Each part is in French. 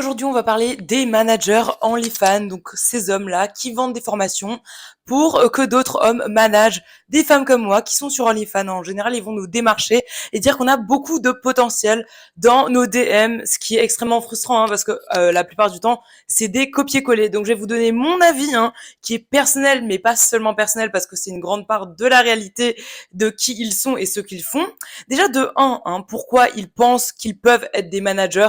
Aujourd'hui, on va parler des managers OnlyFans, donc ces hommes-là qui vendent des formations pour que d'autres hommes managent des femmes comme moi qui sont sur OnlyFans. En général, ils vont nous démarcher et dire qu'on a beaucoup de potentiel dans nos DM, ce qui est extrêmement frustrant parce que la plupart du temps, c'est des copier-coller. Donc, je vais vous donner mon avis qui est personnel, mais pas seulement personnel parce que c'est une grande part de la réalité de qui ils sont et ce qu'ils font. Déjà, de pourquoi ils pensent qu'ils peuvent être des managers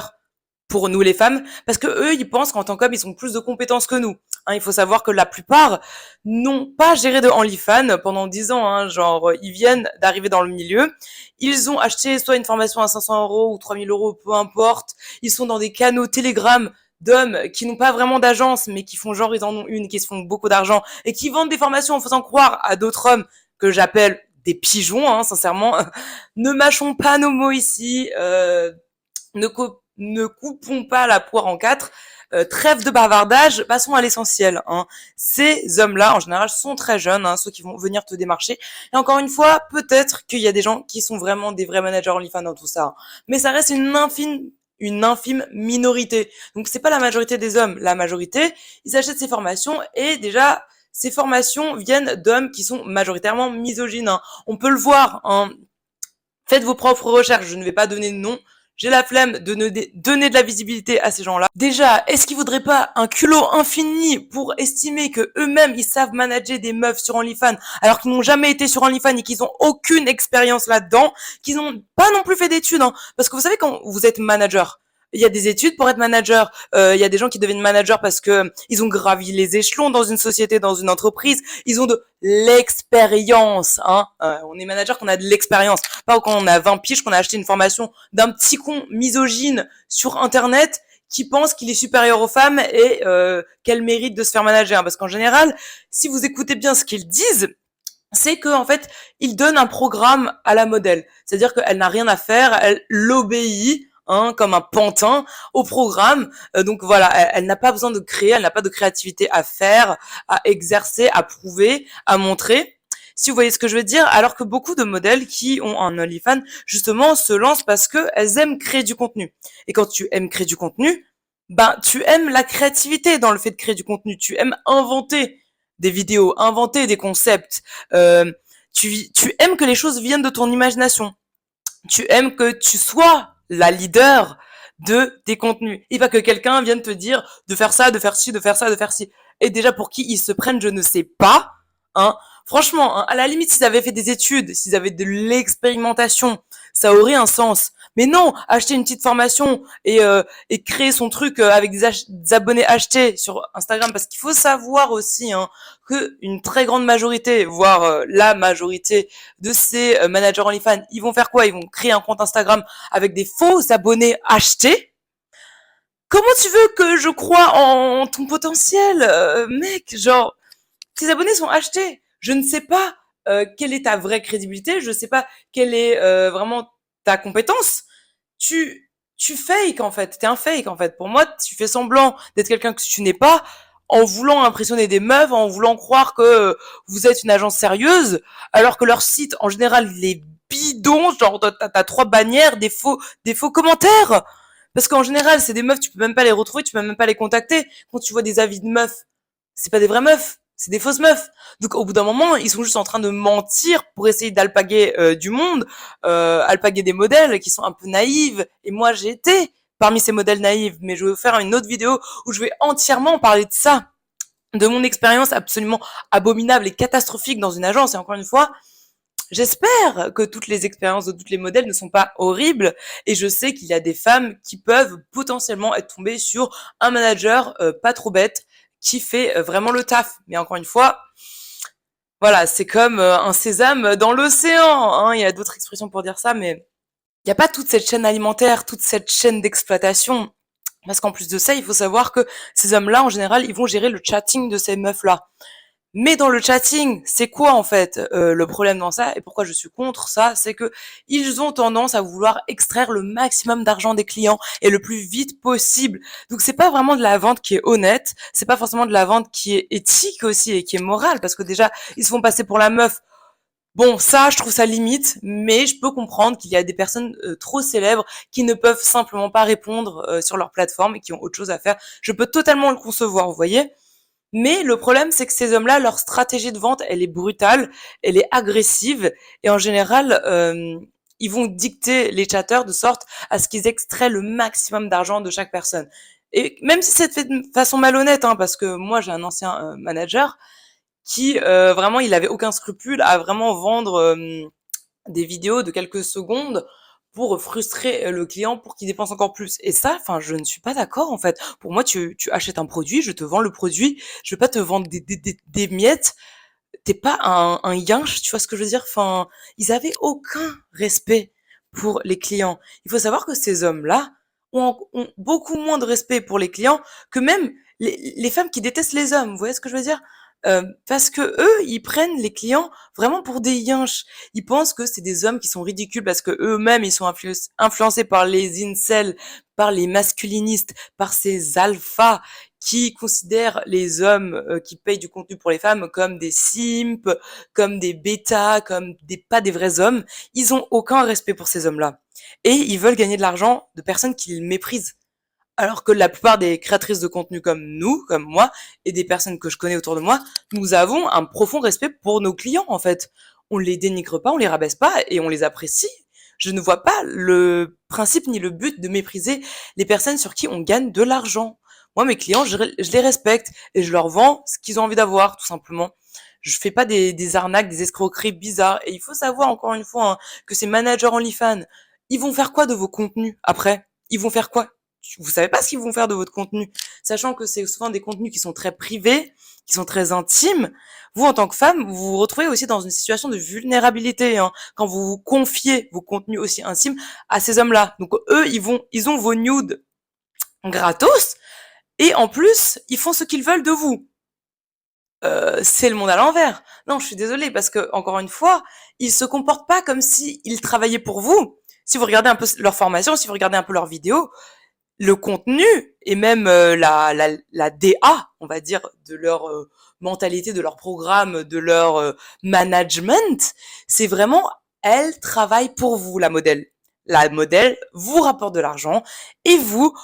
pour nous les femmes, parce que eux, ils pensent qu'en tant qu'hommes, ils ont plus de compétences que nous. Il faut savoir que la plupart n'ont pas géré de OnlyFans pendant 10 ans. Genre, ils viennent d'arriver dans le milieu. Ils ont acheté soit une formation à 500 euros ou 3000 euros, peu importe. Ils sont dans des canaux Telegram d'hommes qui n'ont pas vraiment d'agence, mais qui font genre, ils en ont une, qui se font beaucoup d'argent et qui vendent des formations en faisant croire à d'autres hommes que j'appelle des pigeons, sincèrement. Ne mâchons pas nos mots ici. Ne coupons pas la poire en quatre. Trêve de bavardage, passons à l'essentiel. Ces hommes-là, en général, sont très jeunes, ceux qui vont venir te démarcher. Et encore une fois, peut-être qu'il y a des gens qui sont vraiment des vrais managers OnlyFans dans tout ça. Mais ça reste une infime minorité. Donc c'est pas la majorité des hommes. La majorité, ils achètent ces formations et déjà, ces formations viennent d'hommes qui sont majoritairement misogynes. On peut le voir. Faites vos propres recherches. Je ne vais pas donner de nom. J'ai la flemme de donner de la visibilité à ces gens-là. Déjà, est-ce qu'ils voudraient pas un culot infini pour estimer que eux-mêmes ils savent manager des meufs sur OnlyFans alors qu'ils n'ont jamais été sur OnlyFans et qu'ils ont aucune expérience là-dedans, qu'ils n'ont pas non plus fait d'études, parce que vous savez quand vous êtes manager, il y a des études pour être manager. Il y a des gens qui deviennent manager parce que ils ont gravi les échelons dans une société, dans une entreprise. Ils ont de l'expérience. On est manager qu'on a de l'expérience. Pas quand on a 20 piges, qu'on a acheté une formation d'un petit con misogyne sur Internet qui pense qu'il est supérieur aux femmes et qu'elle mérite de se faire manager. Parce qu'en général, si vous écoutez bien ce qu'ils disent, c'est que en fait, ils donnent un programme à la modèle. C'est-à-dire qu'elle n'a rien à faire, elle l'obéit comme un pantin au programme. Donc voilà, elle n'a pas besoin de créer, elle n'a pas de créativité à faire, à exercer, à prouver, à montrer. Si vous voyez ce que je veux dire, alors que beaucoup de modèles qui ont un OnlyFans, justement, se lancent parce que elles aiment créer du contenu. Et quand tu aimes créer du contenu, tu aimes la créativité dans le fait de créer du contenu. Tu aimes inventer des vidéos, inventer des concepts. Tu aimes que les choses viennent de ton imagination. Tu aimes que tu sois la leader de tes contenus et pas que quelqu'un vienne te dire de faire ça, de faire ci, de faire ça, de faire ci. Et déjà pour qui ils se prennent, je ne sais pas. Franchement, à la limite, s'ils avaient fait des études, s'ils avaient de l'expérimentation, ça aurait un sens. Mais non, acheter une petite formation et créer son truc avec des abonnés achetés sur Instagram, parce qu'il faut savoir aussi que une très grande majorité, voire la majorité de ces managers OnlyFans, ils vont faire quoi? Ils vont créer un compte Instagram avec des faux abonnés achetés. Comment tu veux que je croie en ton potentiel, mec? Genre, tes abonnés sont achetés. Je ne sais pas quelle est ta vraie crédibilité. Je ne sais pas quelle est vraiment ta compétence. Tu fake en fait. T'es un fake en fait. Pour moi, tu fais semblant d'être quelqu'un que tu n'es pas en voulant impressionner des meufs, en voulant croire que vous êtes une agence sérieuse, alors que leur site en général il est bidon. Genre t'as 3 bannières, des faux commentaires. Parce qu'en général, c'est des meufs, tu peux même pas les retrouver, tu peux même pas les contacter. Quand tu vois des avis de meufs, c'est pas des vraies meufs, c'est des fausses meufs. Donc au bout d'un moment, ils sont juste en train de mentir pour essayer d'alpaguer du monde, alpaguer des modèles qui sont un peu naïves. Et moi, j'ai été parmi ces modèles naïfs, mais je vais faire une autre vidéo où je vais entièrement parler de ça, de mon expérience absolument abominable et catastrophique dans une agence. Et encore une fois, j'espère que toutes les expériences de toutes les modèles ne sont pas horribles et je sais qu'il y a des femmes qui peuvent potentiellement être tombées sur un manager pas trop bête qui fait vraiment le taf. Mais encore une fois, voilà, c'est comme un sésame dans l'océan. Il y a d'autres expressions pour dire ça, mais il n'y a pas toute cette chaîne alimentaire, toute cette chaîne d'exploitation. Parce qu'en plus de ça, il faut savoir que ces hommes-là, en général, ils vont gérer le chatting de ces meufs-là. Mais dans le chatting, c'est quoi en fait le problème dans ça et pourquoi je suis contre ça, c'est que ils ont tendance à vouloir extraire le maximum d'argent des clients et le plus vite possible. Donc c'est pas vraiment de la vente qui est honnête, c'est pas forcément de la vente qui est éthique aussi et qui est morale parce que déjà ils se font passer pour la meuf Bon, ça, je trouve ça limite, mais je peux comprendre qu'il y a des personnes trop célèbres qui ne peuvent simplement pas répondre sur leur plateforme et qui ont autre chose à faire. Je peux totalement le concevoir, vous voyez. Mais le problème, c'est que ces hommes-là, leur stratégie de vente, elle est brutale, elle est agressive, et en général, ils vont dicter les chatteurs de sorte à ce qu'ils extraient le maximum d'argent de chaque personne. Et même si c'est fait de façon malhonnête, hein, parce que moi j'ai un ancien manager qui vraiment il avait aucun scrupule à vraiment vendre des vidéos de quelques secondes pour frustrer le client pour qu'il dépense encore plus. Et ça, enfin, je ne suis pas d'accord en fait. Pour moi, tu achètes un produit, je te vends le produit, je vais pas te vendre des miettes. T'es pas un yinche, tu vois ce que je veux dire? Enfin, ils avaient aucun respect pour les clients. Il faut savoir que ces hommes-là ont beaucoup moins de respect pour les clients que même les femmes qui détestent les hommes. Vous voyez ce que je veux dire? Parce que eux, ils prennent les clients vraiment pour des yinches. Ils pensent que c'est des hommes qui sont ridicules parce que eux-mêmes ils sont influencés par les incels, par les masculinistes, par ces alphas qui considèrent les hommes qui payent du contenu pour les femmes comme des simps, comme des bêtas, comme pas des vrais hommes. Ils ont aucun respect pour ces hommes-là. Et ils veulent gagner de l'argent de personnes qu'ils méprisent. Alors que la plupart des créatrices de contenu comme nous, comme moi, et des personnes que je connais autour de moi, nous avons un profond respect pour nos clients, en fait. On les dénigre pas, on les rabaisse pas, et on les apprécie. Je ne vois pas le principe ni le but de mépriser les personnes sur qui on gagne de l'argent. Moi, mes clients, je les respecte, et je leur vends ce qu'ils ont envie d'avoir, tout simplement. Je fais pas des arnaques, des escroqueries bizarres. Et il faut savoir, encore une fois, hein, que ces managers OnlyFans, ils vont faire quoi de vos contenus après? Ils vont faire quoi? Vous savez pas ce qu'ils vont faire de votre contenu, sachant que c'est souvent des contenus qui sont très privés, qui sont très intimes. Vous, en tant que femme, vous vous retrouvez aussi dans une situation de vulnérabilité, hein, quand vous vous confiez vos contenus aussi intimes à ces hommes-là. Donc eux, ils ont vos nudes gratos, et en plus, ils font ce qu'ils veulent de vous. C'est le monde à l'envers. Non, je suis désolée parce que encore une fois, ils se comportent pas comme si ils travaillaient pour vous. Si vous regardez un peu leur formation, si vous regardez un peu leurs vidéos, le contenu et même la DA, on va dire, de leur mentalité, de leur programme, de leur management, c'est vraiment, elle travaille pour vous, la modèle. La modèle vous rapporte de l'argent et vous,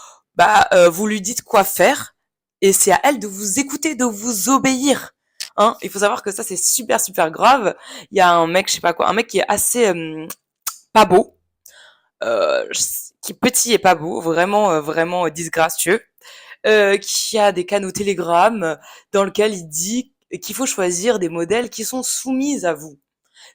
vous lui dites quoi faire et c'est à elle de vous écouter, de vous obéir. Hein, il faut savoir que ça, c'est super, super grave. Il y a un mec, je sais pas quoi, un mec qui est assez pas beau, euh, qui est petit et pas beau, vraiment, vraiment disgracieux, qui a des canaux Telegram dans lequel il dit qu'il faut choisir des modèles qui sont soumises à vous,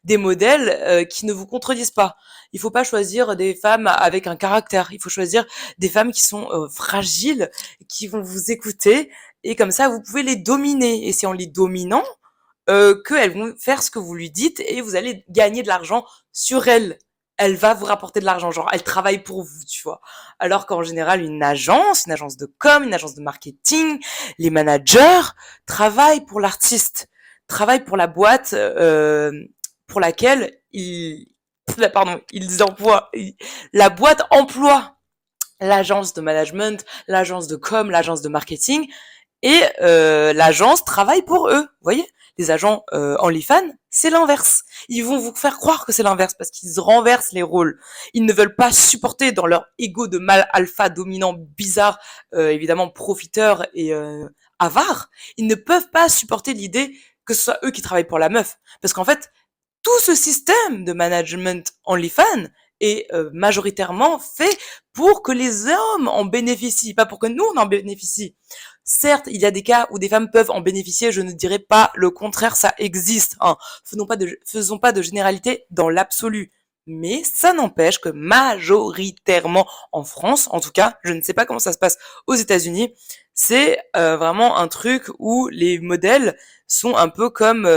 des modèles qui ne vous contredisent pas. Il faut pas choisir des femmes avec un caractère. Il faut choisir des femmes qui sont fragiles, qui vont vous écouter et comme ça vous pouvez les dominer. Et c'est en les dominant qu'elles vont faire ce que vous lui dites et vous allez gagner de l'argent sur elles. Elle va vous rapporter de l'argent, genre elle travaille pour vous, tu vois. Alors qu'en général, une agence de com, une agence de marketing, les managers travaillent pour l'artiste, travaillent pour la boîte pour laquelle ils emploient, la boîte emploie l'agence de management, l'agence de com, l'agence de marketing, et l'agence travaille pour eux, vous voyez. Les agents OnlyFans, c'est l'inverse. Ils vont vous faire croire que c'est l'inverse parce qu'ils renversent les rôles. Ils ne veulent pas supporter dans leur ego de mâle alpha dominant, bizarre, évidemment profiteur et avare. Ils ne peuvent pas supporter l'idée que ce soit eux qui travaillent pour la meuf. Parce qu'en fait, tout ce système de management OnlyFans est majoritairement fait pour que les hommes en bénéficient, pas pour que nous on en bénéficie. Certes, il y a des cas où des femmes peuvent en bénéficier, je ne dirais pas le contraire, ça existe. Hein. Faisons pas de généralité dans l'absolu. Mais ça n'empêche que majoritairement en France, en tout cas, je ne sais pas comment ça se passe aux États-Unis, c'est vraiment un truc où les modèles sont un peu comme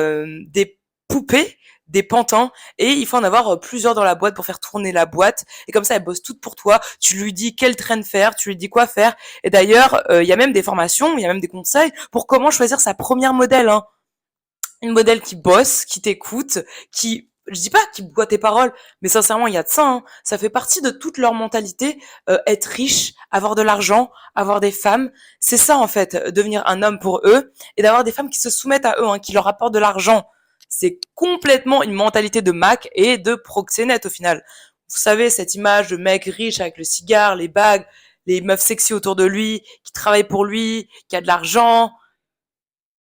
des poupées, des pantins, et il faut en avoir plusieurs dans la boîte pour faire tourner la boîte, et comme ça elles bossent toutes pour toi, tu lui dis quel train faire, tu lui dis quoi faire, et d'ailleurs il y a même des formations, il y a même des conseils pour comment choisir sa première modèle, hein. Une modèle qui bosse, qui t'écoute, qui, je dis pas qui boit tes paroles, mais sincèrement il y a de ça, hein. Ça fait partie de toute leur mentalité, être riche, avoir de l'argent, avoir des femmes, c'est ça en fait, devenir un homme pour eux, et d'avoir des femmes qui se soumettent à eux, hein, qui leur apportent de l'argent. C'est complètement une mentalité de Mac et de proxénète au final. Vous savez, cette image de mec riche avec le cigare, les bagues, les meufs sexy autour de lui, qui travaillent pour lui, qui a de l'argent,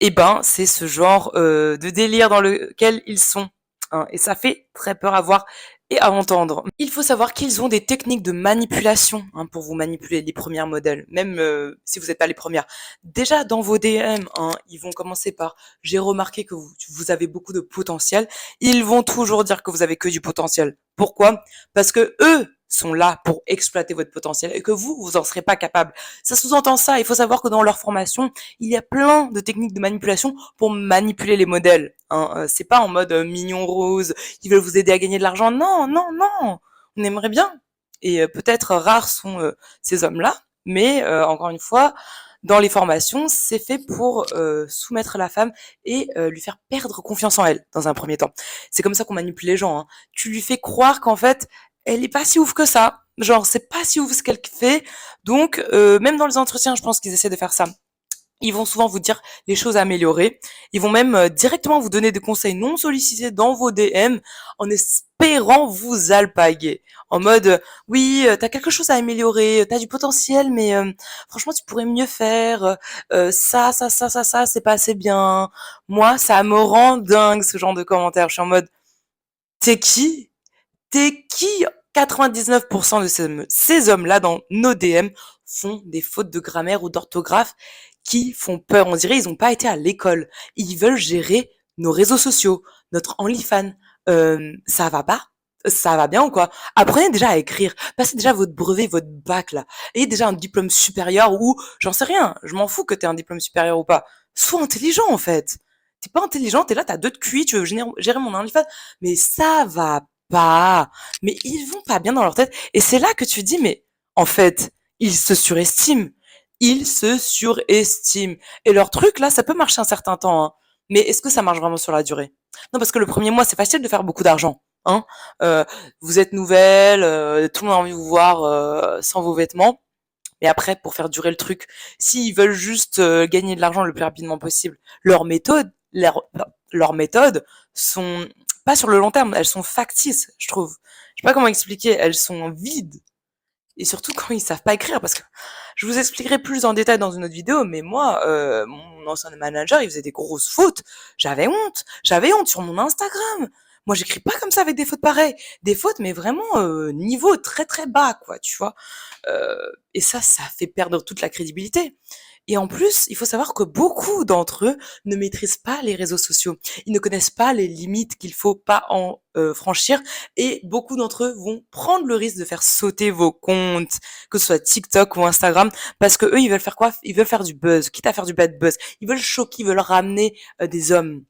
eh ben, c'est ce genre de délire dans lequel ils sont, hein, et ça fait très peur à voir et à entendre. Il faut savoir qu'ils ont des techniques de manipulation, hein, pour vous manipuler les premières modèles, même si vous n'êtes pas les premières. Déjà dans vos DM, hein, ils vont commencer par j'ai remarqué que vous avez beaucoup de potentiel. Ils vont toujours dire que vous avez que du potentiel. Pourquoi? Parce que eux sont là pour exploiter votre potentiel et que vous en serez pas capable. Ça sous-entend ça. Il faut savoir que dans leur formation, il y a plein de techniques de manipulation pour manipuler les modèles, hein. C'est pas en mode mignon rose, ils veulent vous aider à gagner de l'argent. Non, non, non. On aimerait bien. Et peut-être rares sont ces hommes-là, mais encore une fois, dans les formations, c'est fait pour soumettre la femme et lui faire perdre confiance en elle dans un premier temps. C'est comme ça qu'on manipule les gens, hein. Tu lui fais croire qu'en fait, elle est pas si ouf que ça. Genre, c'est pas si ouf ce qu'elle fait. Donc, même dans les entretiens, je pense qu'ils essaient de faire ça. Ils vont souvent vous dire les choses à améliorer. Ils vont même directement vous donner des conseils non sollicités dans vos DM en espérant vous alpaguer. En mode, oui, t'as quelque chose à améliorer, t'as du potentiel, mais franchement, tu pourrais mieux faire. Ça, c'est pas assez bien. Moi, ça me rend dingue ce genre de commentaires. Je suis en mode, t'es qui? T'es qui? 99% de ces hommes-là dans nos DM font des fautes de grammaire ou d'orthographe qui font peur. On dirait ils n'ont pas été à l'école. Ils veulent gérer nos réseaux sociaux, notre OnlyFans. Ça va pas? Ça va bien ou quoi? Apprenez déjà à écrire. Passez déjà votre brevet, votre bac là. Ayez déjà un diplôme supérieur ou j'en sais rien. Je m'en fous que t'aies un diplôme supérieur ou pas. Sois intelligent en fait. T'es pas intelligent, t'es là, t'as deux de QI, tu veux gérer mon OnlyFans. Mais ça va pas. Mais ils vont pas bien dans leur tête. Et c'est là que tu dis, mais en fait, ils se surestiment. Ils se surestiment. Et leur truc, là, ça peut marcher un certain temps, hein. Mais est-ce que ça marche vraiment sur la durée? Non, parce que le premier mois, c'est facile de faire beaucoup d'argent, hein. Euh, vous êtes nouvelle, tout le monde a envie de vous voir sans vos vêtements. Mais après, pour faire durer le truc, s'ils veulent juste gagner de l'argent le plus rapidement possible, leurs méthodes sont pas sur le long terme, elles sont factices, je trouve. Je sais pas comment expliquer, elles sont vides. Et surtout quand ils savent pas écrire, parce que je vous expliquerai plus en détail dans une autre vidéo, mais moi, mon ancien manager, il faisait des grosses fautes. J'avais honte sur mon Instagram. Moi, j'écris pas comme ça avec des fautes pareilles. Des fautes, mais vraiment niveau très très bas, quoi, tu vois. Et ça fait perdre toute la crédibilité. Et en plus, il faut savoir que beaucoup d'entre eux ne maîtrisent pas les réseaux sociaux. Ils ne connaissent pas les limites qu'il faut pas en franchir. Et beaucoup d'entre eux vont prendre le risque de faire sauter vos comptes, que ce soit TikTok ou Instagram, parce que eux, ils veulent faire quoi? Ils veulent faire du buzz, quitte à faire du bad buzz. Ils veulent choquer, ils veulent ramener des hommes.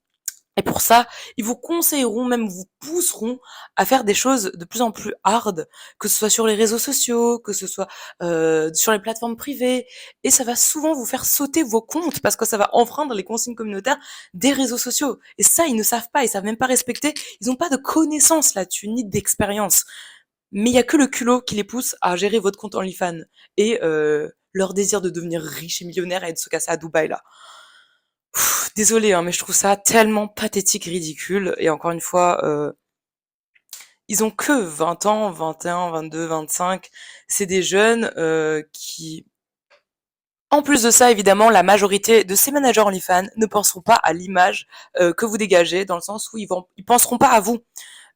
Et pour ça, ils vous conseilleront, même vous pousseront à faire des choses de plus en plus hard, que ce soit sur les réseaux sociaux, que ce soit sur les plateformes privées. Et ça va souvent vous faire sauter vos comptes parce que ça va enfreindre les consignes communautaires des réseaux sociaux. Et ça, ils ne savent pas, ils savent même pas respecter. Ils n'ont pas de connaissances là-dessus, ni d'expérience. Mais il y a que le culot qui les pousse à gérer votre compte OnlyFans et leur désir de devenir riche et millionnaire et de se casser à Dubaï là. Désolée, hein, mais je trouve ça tellement pathétique, ridicule. Et encore une fois, ils ont que 20 ans, 21, 22, 25. C'est des jeunes qui... En plus de ça, évidemment, la majorité de ces managers OnlyFans ne penseront pas à l'image que vous dégagez, dans le sens où ils penseront pas à vous.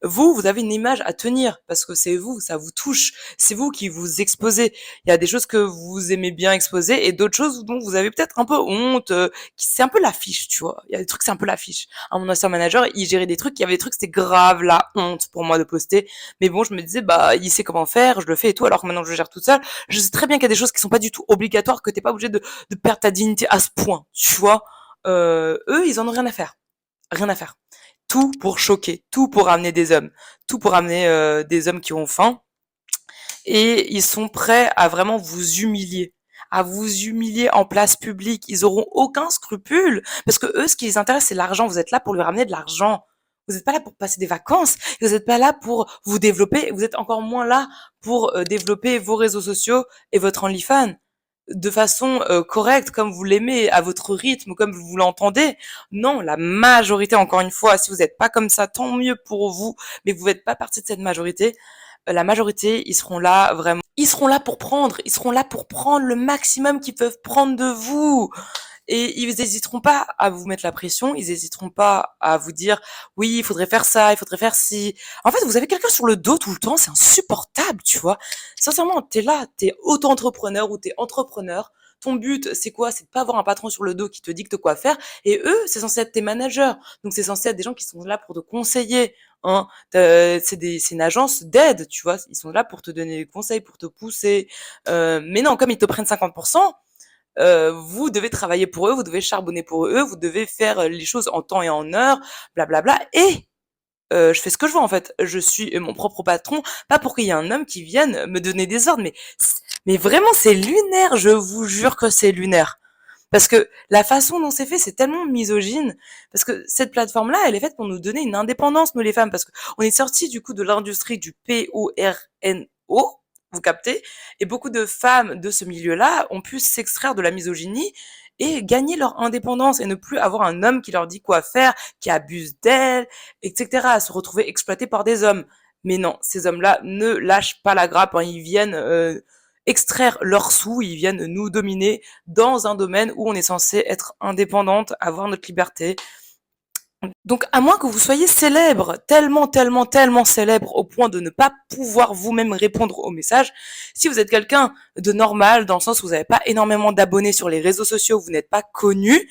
Vous avez une image à tenir parce que c'est vous, ça vous touche, c'est vous qui vous exposez. Il y a des choses que vous aimez bien exposer et d'autres choses dont vous avez peut-être un peu honte. C'est un peu l'affiche, tu vois. Il y a des trucs, c'est un peu l'affiche. Mon ancien manager, il gérait des trucs, il y avait des trucs, c'était grave la honte pour moi de poster. Mais bon, je me disais, bah, il sait comment faire, je le fais et tout. Alors que maintenant, je gère toute seule. Je sais très bien qu'il y a des choses qui sont pas du tout obligatoires, que t'es pas obligé de perdre ta dignité à ce point, tu vois. Eux, ils en ont rien à faire. Rien à faire. Tout pour choquer, tout pour amener des hommes, tout pour amener des hommes qui ont faim. Et ils sont prêts à vraiment vous humilier en place publique. Ils auront aucun scrupule parce que eux, ce qui les intéresse, c'est l'argent. Vous êtes là pour lui ramener de l'argent. Vous n'êtes pas là pour passer des vacances. Vous n'êtes pas là pour vous développer. Vous êtes encore moins là pour développer vos réseaux sociaux et votre OnlyFans. de façon correcte, comme vous l'aimez, à votre rythme, comme vous l'entendez. Non, la majorité, encore une fois, si vous n'êtes pas comme ça, tant mieux pour vous, mais vous faites pas partie de cette majorité. La majorité, ils seront là vraiment. Ils seront là pour prendre. Ils seront là pour prendre le maximum qu'ils peuvent prendre de vous. Et ils hésiteront pas à vous mettre la pression, ils hésiteront pas à vous dire oui, il faudrait faire ça, il faudrait faire ci. En fait, vous avez quelqu'un sur le dos tout le temps, c'est insupportable, tu vois. Sincèrement, t'es là, t'es auto-entrepreneur ou t'es entrepreneur. Ton but, c'est quoi? C'est de pas avoir un patron sur le dos qui te dicte quoi faire. Et eux, c'est censé être tes managers. Donc, c'est censé être des gens qui sont là pour te conseiller. Hein. C'est une agence d'aide, tu vois. Ils sont là pour te donner des conseils, pour te pousser. Mais non, comme ils te prennent 50%, vous devez travailler pour eux, vous devez charbonner pour eux, vous devez faire les choses en temps et en heure, blablabla. Et je fais ce que je veux en fait. Je suis mon propre patron, pas pour qu'il y ait un homme qui vienne me donner des ordres. Mais vraiment, c'est lunaire. Je vous jure que c'est lunaire. Parce que la façon dont c'est fait, c'est tellement misogyne. Parce que cette plateforme-là, elle est faite pour nous donner une indépendance, nous les femmes. Parce qu'on est sorti du coup de l'industrie du PORNO, vous captez. Et beaucoup de femmes de ce milieu-là ont pu s'extraire de la misogynie et gagner leur indépendance et ne plus avoir un homme qui leur dit quoi faire, qui abuse d'elles, etc. À se retrouver exploitées par des hommes. Mais non, ces hommes-là ne lâchent pas la grappe. Hein. Ils viennent extraire leurs sous, ils viennent nous dominer dans un domaine où on est censé être indépendante, avoir notre liberté. Donc, à moins que vous soyez célèbre, tellement, tellement, tellement célèbre au point de ne pas pouvoir vous-même répondre aux messages, si vous êtes quelqu'un de normal, dans le sens où vous n'avez pas énormément d'abonnés sur les réseaux sociaux, vous n'êtes pas connu,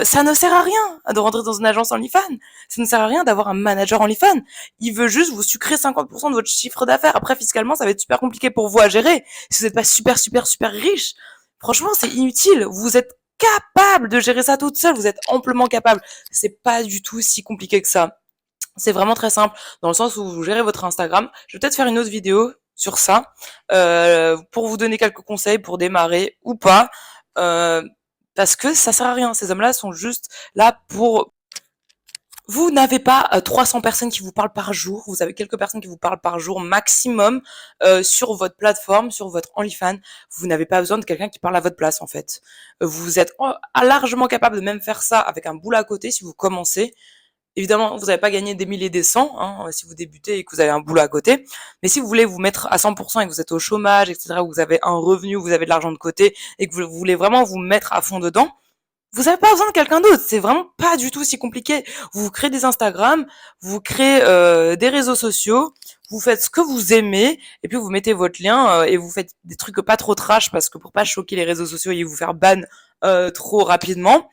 ça ne sert à rien de rentrer dans une agence OnlyFans. Ça ne sert à rien d'avoir un manager OnlyFans. Il veut juste vous sucrer 50% de votre chiffre d'affaires. Après, fiscalement, ça va être super compliqué pour vous à gérer. Si vous n'êtes pas super, super, super riche, franchement, c'est inutile. Vous êtes capable de gérer ça toute seule. Vous êtes amplement capable. C'est pas du tout si compliqué que ça. C'est vraiment très simple, dans le sens où vous gérez votre Instagram. Je vais peut-être faire une autre vidéo sur ça, pour vous donner quelques conseils pour démarrer ou pas. Euh, Parce que ça sert à rien. Ces hommes-là sont juste là pour... Vous n'avez pas 300 personnes qui vous parlent par jour. Vous avez quelques personnes qui vous parlent par jour maximum sur votre plateforme, sur votre OnlyFans. Vous n'avez pas besoin de quelqu'un qui parle à votre place, en fait. Vous êtes largement capable de même faire ça avec un boulot à côté si vous commencez. Évidemment, vous n'allez pas gagner des milliers et des cents hein, si vous débutez et que vous avez un boulot à côté. Mais si vous voulez vous mettre à 100% et que vous êtes au chômage, etc., vous avez un revenu, vous avez de l'argent de côté et que vous voulez vraiment vous mettre à fond dedans, vous n'avez pas besoin de quelqu'un d'autre. C'est vraiment pas du tout si compliqué. Vous créez des Instagram, vous créez des réseaux sociaux, vous faites ce que vous aimez et puis vous mettez votre lien et vous faites des trucs pas trop trash parce que pour pas choquer les réseaux sociaux et vous faire ban trop rapidement.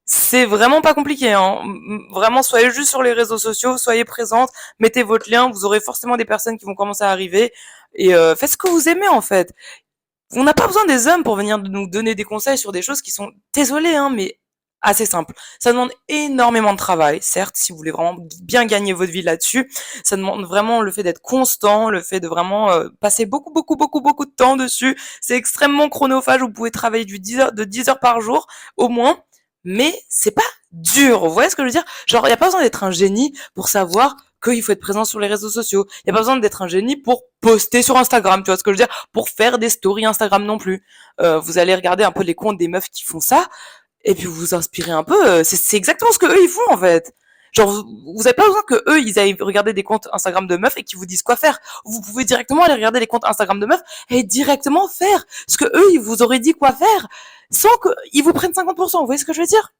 C'est vraiment pas compliqué, hein. Vraiment, soyez juste sur les réseaux sociaux, soyez présente, mettez votre lien, vous aurez forcément des personnes qui vont commencer à arriver et faites ce que vous aimez en fait. On n'a pas besoin des hommes pour venir nous donner des conseils sur des choses qui sont, désolé, hein, mais assez simples. Ça demande énormément de travail, certes, si vous voulez vraiment bien gagner votre vie là-dessus. Ça demande vraiment le fait d'être constant, le fait de vraiment passer beaucoup, beaucoup, beaucoup, beaucoup de temps dessus. C'est extrêmement chronophage. Vous pouvez travailler de 10 heures par jour au moins, mais c'est pas dur. Vous voyez ce que je veux dire? Genre, il n'y a pas besoin d'être un génie pour savoir qu'il faut être présent sur les réseaux sociaux. Il n'y a pas besoin d'être un génie pour poster sur Instagram, tu vois ce que je veux dire? Pour faire des stories Instagram non plus. Vous allez regarder un peu les comptes des meufs qui font ça, et puis vous vous inspirez un peu. C'est exactement ce que eux ils font en fait. Genre vous avez pas besoin que eux ils aillent regarder des comptes Instagram de meufs et qu'ils vous disent quoi faire. Vous pouvez directement aller regarder les comptes Instagram de meufs et directement faire ce que eux ils vous auraient dit quoi faire sans qu'ils vous prennent 50%. Vous voyez ce que je veux dire?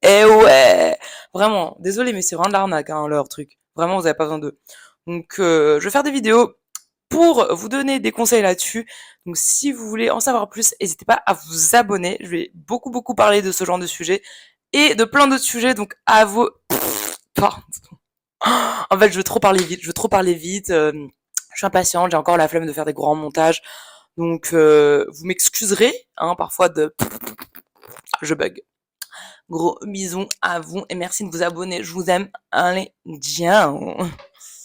Eh ouais, vraiment. Désolé mais c'est vraiment de l'arnaque hein, leur truc. Vraiment vous avez pas besoin d'eux. Donc je vais faire des vidéos pour vous donner des conseils là-dessus. Donc si vous voulez en savoir plus, n'hésitez pas à vous abonner. Je vais beaucoup beaucoup parler de ce genre de sujet et de plein d'autres sujets. Donc à vous. Pardon. En fait, je veux trop parler vite. Je veux trop parler vite. Je suis impatiente. J'ai encore la flemme de faire des grands montages. Donc vous m'excuserez hein, parfois de. Je bug. Gros bisous à vous et merci de vous abonner. Je vous aime. Allez, ciao.